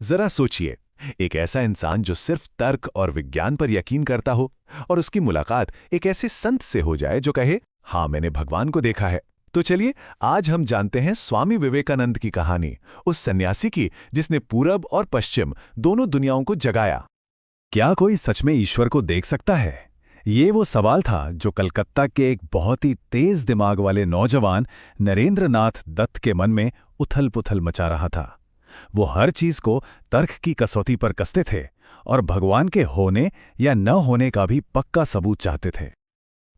जरा सोचिए, एक ऐसा इंसान जो सिर्फ तर्क और विज्ञान पर यकीन करता हो और उसकी मुलाकात एक ऐसे संत से हो जाए जो कहे, हाँ मैंने भगवान को देखा है। तो चलिए आज हम जानते हैं स्वामी विवेकानंद की कहानी, उस सन्यासी की जिसने पूरब और पश्चिम दोनों दुनियाओं को जगाया। क्या कोई सच में ईश्वर को देख सकता है? ये वो सवाल था जो कलकत्ता के एक बहुत ही तेज दिमाग वाले नौजवान नरेंद्र नाथ दत्त के मन में उथल-पुथल मचा रहा था। वो हर चीज को तर्क की कसौटी पर कसते थे और भगवान के होने या न होने का भी पक्का सबूत चाहते थे।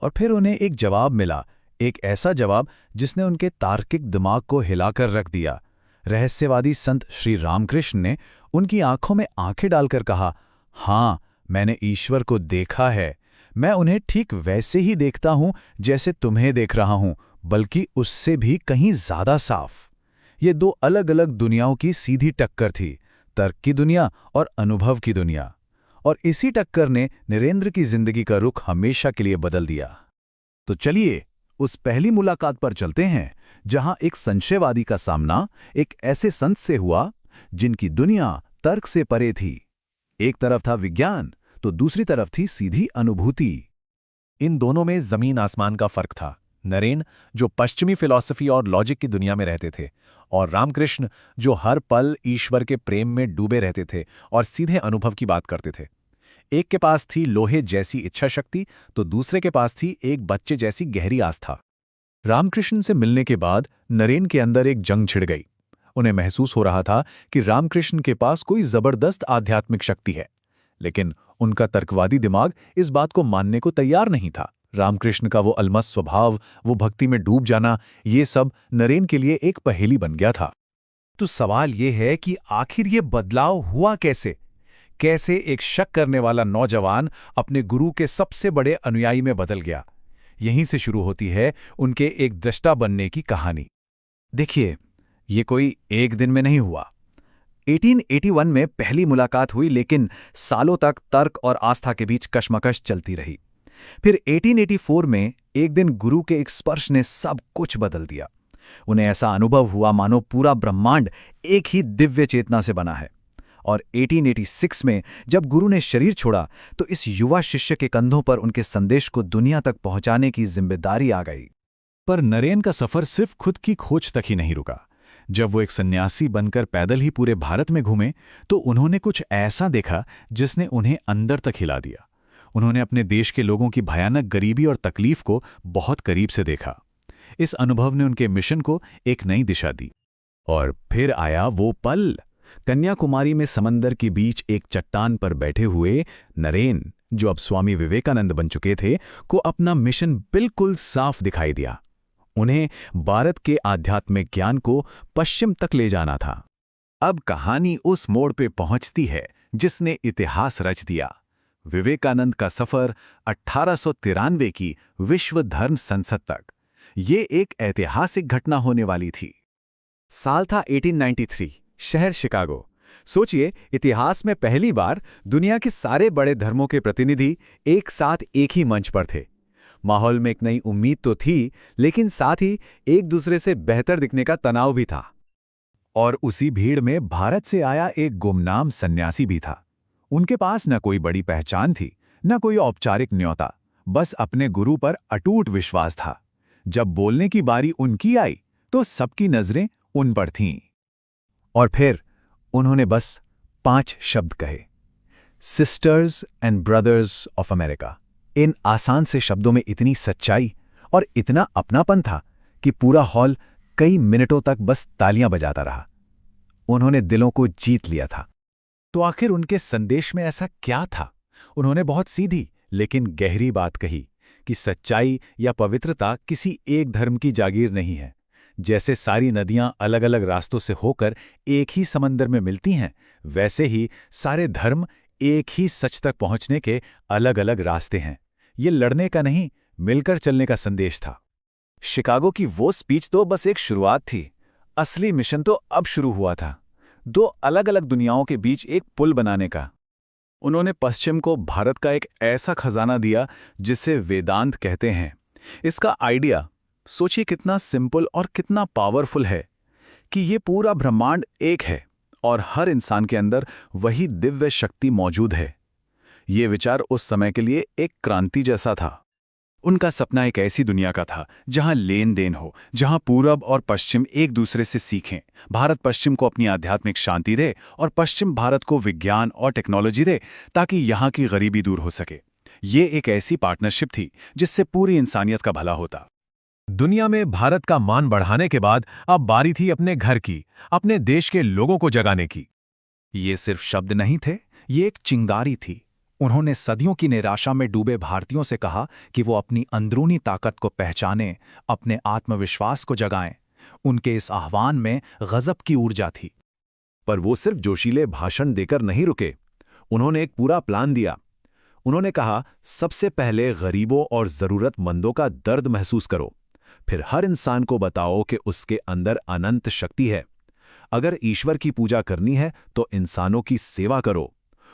और फिर उन्हें एक जवाब मिला, एक ऐसा जवाब जिसने उनके तार्किक दिमाग को हिलाकर रख दिया। रहस्यवादी संत श्री रामकृष्ण ने उनकी आंखों में आंखें डालकर कहा, हाँ मैंने ईश्वर को देखा है। मैं उन्हें ठीक वैसे ही देखता हूं जैसे तुम्हें देख रहा हूं, बल्कि उससे भी कहीं ज्यादा साफ। ये दो अलग अलग दुनियाओं की सीधी टक्कर थी, तर्क की दुनिया और अनुभव की दुनिया। और इसी टक्कर ने नरेंद्र की जिंदगी का रुख हमेशा के लिए बदल दिया। तो चलिए उस पहली मुलाकात पर चलते हैं जहां एक संशयवादी का सामना एक ऐसे संत से हुआ जिनकी दुनिया तर्क से परे थी। एक तरफ था विज्ञान तो दूसरी तरफ थी सीधी अनुभूति। इन दोनों में जमीन आसमान का फर्क था। नरेन जो पश्चिमी फिलॉसफी और लॉजिक की दुनिया में रहते थे, और रामकृष्ण जो हर पल ईश्वर के प्रेम में डूबे रहते थे और सीधे अनुभव की बात करते थे। एक के पास थी लोहे जैसी इच्छा शक्ति तो दूसरे के पास थी एक बच्चे जैसी गहरी आस्था। रामकृष्ण से मिलने के बाद नरेन के अंदर एक जंग छिड़ गई। उन्हें महसूस हो रहा था कि रामकृष्ण के पास कोई जबरदस्त आध्यात्मिक शक्ति है, लेकिन उनका तर्कवादी दिमाग इस बात को मानने को तैयार नहीं था। रामकृष्ण का वो अलमस्त स्वभाव, वो भक्ति में डूब जाना, ये सब नरेन के लिए एक पहेली बन गया था। तो सवाल ये है कि आखिर ये बदलाव हुआ कैसे? कैसे एक शक करने वाला नौजवान अपने गुरु के सबसे बड़े अनुयायी में बदल गया? यहीं से शुरू होती है उनके एक दृष्टा बनने की कहानी। देखिए, ये कोई एक दिन में नहीं हुआ। 1881 में पहली मुलाकात हुई, लेकिन सालों तक तर्क और आस्था के बीच कशमकश चलती रही। फिर 1884 में एक दिन गुरु के एक स्पर्श ने सब कुछ बदल दिया। उन्हें ऐसा अनुभव हुआ मानो पूरा ब्रह्मांड एक ही दिव्य चेतना से बना है। और 1886 में जब गुरु ने शरीर छोड़ा तो इस युवा शिष्य के कंधों पर उनके संदेश को दुनिया तक पहुंचाने की जिम्मेदारी आ गई। पर नरेन का सफर सिर्फ खुद की खोज तक ही नहीं रुका। जब वो एक सन्यासी बनकर पैदल ही पूरे भारत में घूमे तो उन्होंने कुछ ऐसा देखा जिसने उन्हें अंदर तक हिला दिया। उन्होंने अपने देश के लोगों की भयानक गरीबी और तकलीफ को बहुत करीब से देखा। इस अनुभव ने उनके मिशन को एक नई दिशा दी। और फिर आया वो पल, कन्याकुमारी में समंदर के बीच एक चट्टान पर बैठे हुए नरेन, जो अब स्वामी विवेकानंद बन चुके थे, को अपना मिशन बिल्कुल साफ दिखाई दिया। उन्हें भारत के आध्यात्मिक ज्ञान को पश्चिम तक ले जाना था। अब कहानी उस मोड़ पे पहुंचती है जिसने इतिहास रच दिया। विवेकानंद का सफर 1893 की विश्व धर्म संसद तक। ये एक ऐतिहासिक घटना होने वाली थी। साल था 1893, शहर शिकागो। सोचिए, इतिहास में पहली बार दुनिया के सारे बड़े धर्मों के प्रतिनिधि एक साथ एक ही मंच पर थे। माहौल में एक नई उम्मीद तो थी, लेकिन साथ ही एक दूसरे से बेहतर दिखने का तनाव भी था। और उसी भीड़ में भारत से आया एक गुमनाम सन्यासी भी था। उनके पास न कोई बड़ी पहचान थी, न कोई औपचारिक न्योता, बस अपने गुरु पर अटूट विश्वास था। जब बोलने की बारी उनकी आई तो सबकी नजरें उन पर थीं। और फिर उन्होंने बस 5 शब्द कहे, sisters and brothers of America. इन आसान से शब्दों में इतनी सच्चाई और इतना अपनापन था कि पूरा हॉल कई मिनटों तक बस तालियां बजाता रहा। उन्होंने दिलों को जीत लिया था। तो आखिर उनके संदेश में ऐसा क्या था? उन्होंने बहुत सीधी लेकिन गहरी बात कही कि सच्चाई या पवित्रता किसी एक धर्म की जागीर नहीं है। जैसे सारी नदियां अलग अलग रास्तों से होकर एक ही समंदर में मिलती हैं, वैसे ही सारे धर्म एक ही सच तक पहुंचने के अलग अलग रास्ते हैं। ये लड़ने का नहीं, मिलकर चलने का संदेश था। शिकागो की वो स्पीच तो बस एक शुरुआत थी। असली मिशन तो अब शुरू हुआ था, 2 अलग अलग दुनियाओं के बीच एक पुल बनाने का। उन्होंने पश्चिम को भारत का एक ऐसा खजाना दिया जिसे वेदांत कहते हैं। इसका आइडिया सोचिए कितना सिंपल और कितना पावरफुल है कि ये पूरा ब्रह्मांड एक है और हर इंसान के अंदर वही दिव्य शक्ति मौजूद है। ये विचार उस समय के लिए एक क्रांति जैसा था। उनका सपना एक ऐसी दुनिया का था जहां लेन देन हो, जहां पूरब और पश्चिम एक दूसरे से सीखें। भारत पश्चिम को अपनी आध्यात्मिक शांति दे और पश्चिम भारत को विज्ञान और टेक्नोलॉजी दे, ताकि यहां की गरीबी दूर हो सके। ये एक ऐसी पार्टनरशिप थी जिससे पूरी इंसानियत का भला होता। दुनिया में भारत का मान बढ़ाने के बाद अब बारी थी अपने घर की, अपने देश के लोगों को जगाने की। ये सिर्फ शब्द नहीं थे, ये एक चिंगारी थी। उन्होंने सदियों की निराशा में डूबे भारतीयों से कहा कि वो अपनी अंदरूनी ताकत को पहचानें, अपने आत्मविश्वास को जगाएं। उनके इस आह्वान में गजब की ऊर्जा थी। पर वो सिर्फ जोशीले भाषण देकर नहीं रुके। उन्होंने एक पूरा प्लान दिया। उन्होंने कहा, सबसे पहले गरीबों और जरूरतमंदों का दर्द महसूस करो, फिर हर इंसान को बताओ कि उसके अंदर अनंत शक्ति है। अगर ईश्वर की पूजा करनी है तो इंसानों की सेवा करो।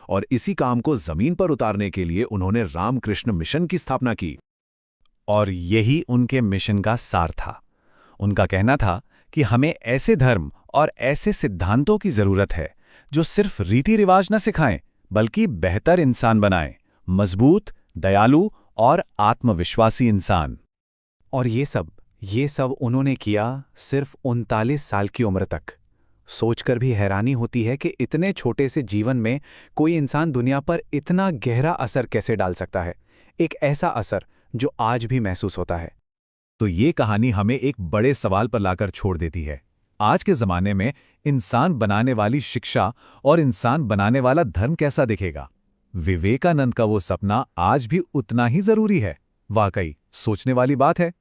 और इसी काम को जमीन पर उतारने के लिए उन्होंने रामकृष्ण मिशन की स्थापना की। और यही उनके मिशन का सार था। उनका कहना था कि हमें ऐसे धर्म और ऐसे सिद्धांतों की जरूरत है जो सिर्फ रीति रिवाज न सिखाएं, बल्कि बेहतर इंसान बनाएं, मजबूत, दयालु और आत्मविश्वासी इंसान। और ये सब उन्होंने किया सिर्फ 39 साल की उम्र तक। सोचकर भी हैरानी होती है कि इतने छोटे से जीवन में कोई इंसान दुनिया पर इतना गहरा असर कैसे डाल सकता है, एक ऐसा असर जो आज भी महसूस होता है। तो ये कहानी हमें एक बड़े सवाल पर लाकर छोड़ देती है। आज के ज़माने में इंसान बनाने वाली शिक्षा और इंसान बनाने वाला धर्म कैसा दिखेगा? विवेकानंद का वो सपना आज भी उतना ही ज़रूरी है। वाकई सोचने वाली बात है।